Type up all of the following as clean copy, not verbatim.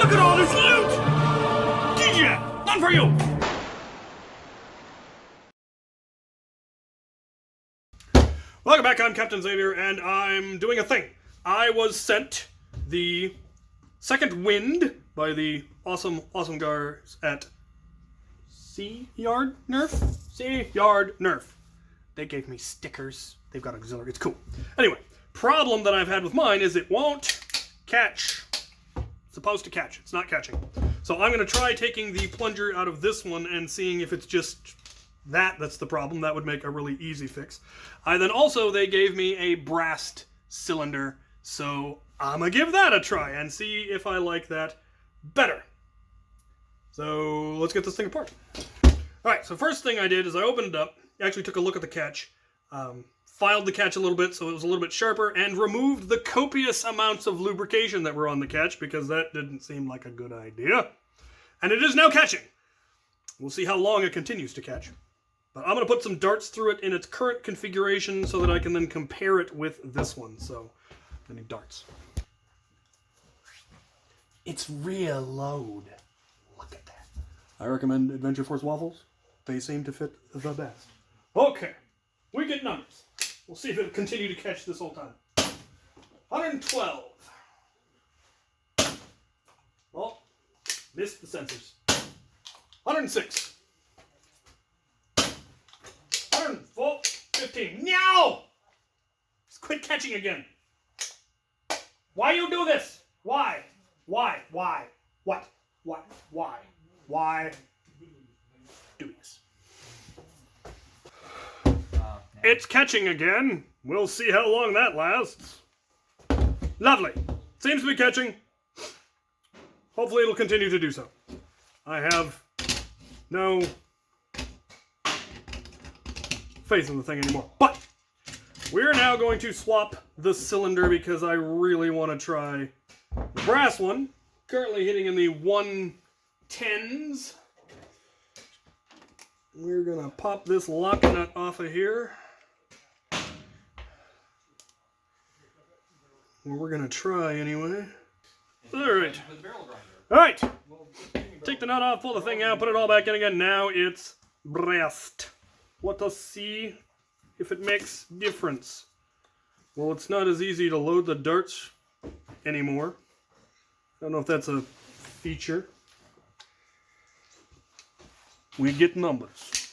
Look at all this loot! DJ, none for you! Welcome back, I'm Captain Xavier, and I'm doing a thing. I was sent the second wind by the awesome guys at CYardNerf? CYardNerf. They gave me stickers. They've got auxiliary. It's cool. Anyway, problem that I've had with mine is it won't catch. It's supposed to catch. It's not catching. So I'm going to try taking the plunger out of this one and seeing if it's just that's the problem. That would make a really easy fix. They gave me a brass cylinder, so I'm going to give that a try and see if I like that better. So let's get this thing apart. Alright, so first thing I did is I opened it up, actually took a look at the catch, filed the catch a little bit so it was a little bit sharper, and removed the copious amounts of lubrication that were on the catch because that didn't seem like a good idea. And it is now catching. We'll see how long it continues to catch. But I'm going to put some darts through it in its current configuration so that I can then compare it with this one. So, I need darts. It's real load. Look at that. I recommend Adventure Force waffles. They seem to fit the best. Okay, we get numbers. We'll see if it'll continue to catch this whole time. 112. Well, missed the sensors. 106. 115. No! Just quit catching again. Why you do this? Why? Why? Why? What? Why? Why? Do this. It's catching again. We'll see how long that lasts. Lovely. Seems to be catching. Hopefully it'll continue to do so. I have no faith in the thing anymore. But we're now going to swap the cylinder because I really want to try the brass one. Currently hitting in the 110s. We're going to pop this lock nut off of here. We're going to try anyway. Alright. Alright. Take the nut off, pull the thing out, put it all back in again. Now it's brass. Let us see if it makes difference. Well, it's not as easy to load the darts anymore. I don't know if that's a feature. We get numbers.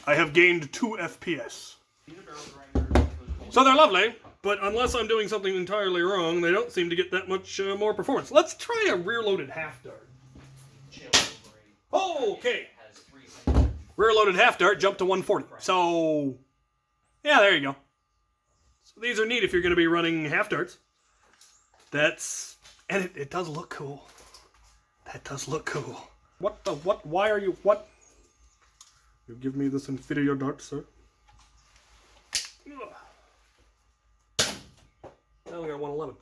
I have gained 2 FPS. So they're lovely, but unless I'm doing something entirely wrong, they don't seem to get that much more performance. Let's try a rear-loaded half dart. Okay. Rear-loaded half dart jumped to 140. So, yeah, there you go. So these are neat if you're going to be running half darts. And it does look cool. That does look cool. What? Why are you, what? You give me this inferior dart, sir. Now we got 111.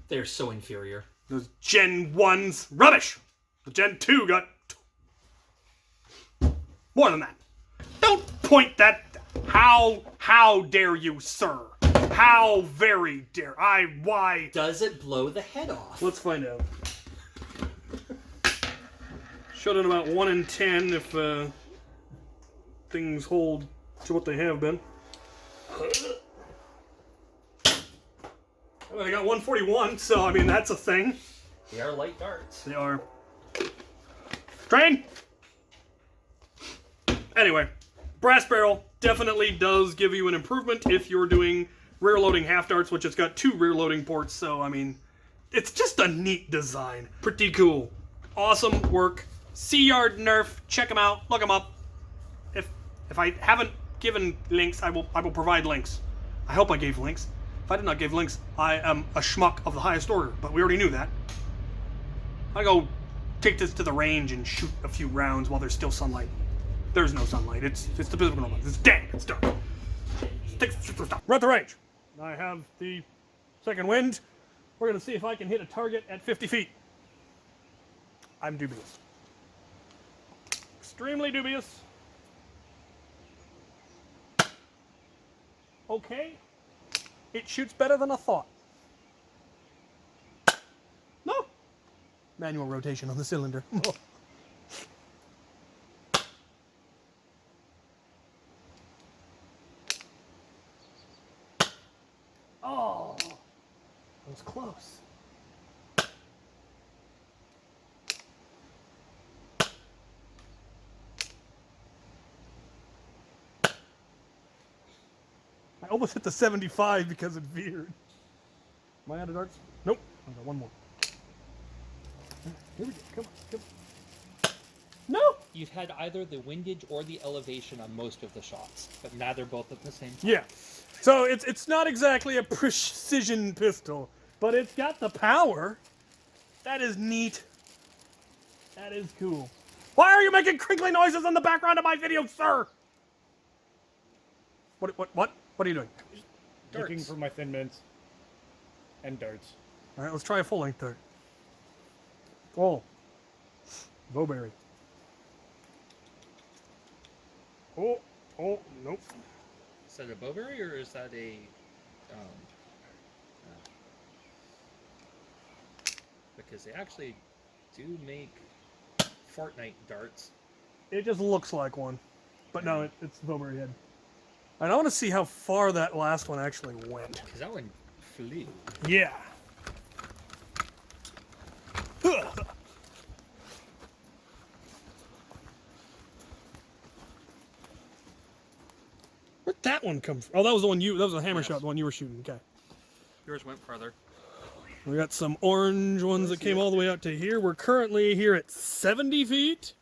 They're so inferior. Those Gen 1s, rubbish! The Gen 2 got more than that. Don't point that. How dare you, sir? How very dare why? Does it blow the head off? Let's find out. Showed in about 1 in 10 if things hold to what they have been. Well, they got 141, so I mean that's a thing. They are light darts. They are. Train! Anyway, brass barrel definitely does give you an improvement if you're doing rear loading half darts, which it's got 2 rear loading ports, so I mean, it's just a neat design. Pretty cool. Awesome work. CYardNerf, check them out, look them up. If I haven't given links, I will provide links. I hope I gave links. If I did not give links, I am a schmuck of the highest order, but we already knew that. I go take this to the range and shoot a few rounds while there's still sunlight. There's no sunlight. It's the Pacific Northwest. It's dank. It's dark. We're at the range. I have the second wind. We're going to see if I can hit a target at 50 feet. I'm dubious. Extremely dubious. Okay. It shoots better than I thought. No. Manual rotation on the cylinder. Oh, that was close. I almost hit the 75 because it veered. Am I out of darts? Nope. I got one more. Here we go. Come on. Come on. No! You've had either the windage or the elevation on most of the shots, but neither both at the same time. Yeah. So it's not exactly a precision pistol, but it's got the power. That is neat. That is cool. Why are you making crinkly noises in the background of my video, sir? What are you doing? Darts. Looking for my thin mints and darts. All right, let's try a full length dart. Oh, bowberry. Oh, nope. Is that a bowberry or is that a... because they actually do make Fortnite darts. It just looks like one, but no, it's bowberry head. And I want to see how far that last one actually went. Because that one flew. Yeah. Where'd that one come from? Oh, that was the one that was a hammer shot, the one you were shooting. Okay. Yours went farther. We got some orange ones that came all the way out to here. We're currently here at 70 feet.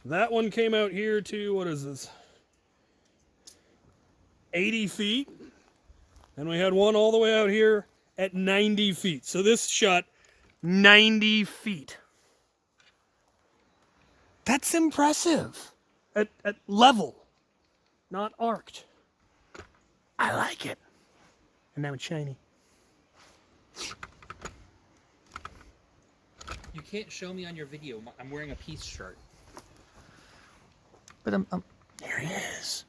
That one came out here to, what is this? 80 feet. And we had one all the way out here at 90 feet. So this shot 90 feet. That's impressive. At level, not arced. I like it. And now it's shiny. You can't show me on your video. I'm wearing a peace shirt. But here he is.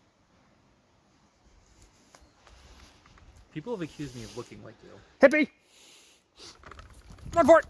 People have accused me of looking like you. Hippie! Run for it!